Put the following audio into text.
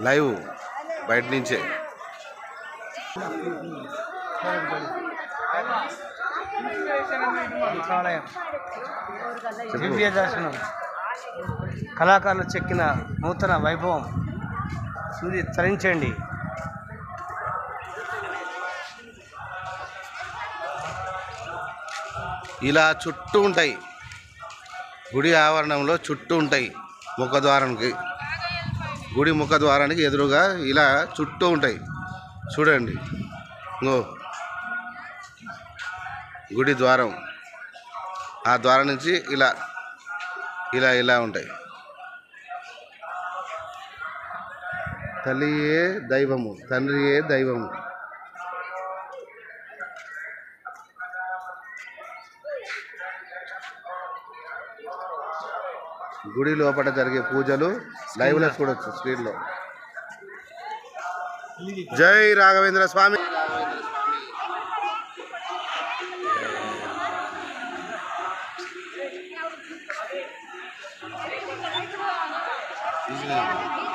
Live బయట నుంచే దివ్య దర్శనం కళాకారులు చెక్కిన నూతన వైభవం చూసి తరించండి. ఇలా చుట్టూ ఉంటాయి, గుడి ఆవరణంలో చుట్టూ ఉంటాయి. గుడి ముఖద్వారానికి ఎదురుగా ఇలా చుట్టూ ఉంటాయి. చూడండి, గుడి ద్వారం, ఆ ద్వారం నుంచి ఇలా ఇలా ఇలా ఉంటాయి. తల్లియే దైవము, తండ్రియే దైవము. గుడి లోపల జరిగే పూజలు లైవ్లో చూడొచ్చు స్క్రీన్లో. జై రాఘవేంద్ర స్వామి. Yeah.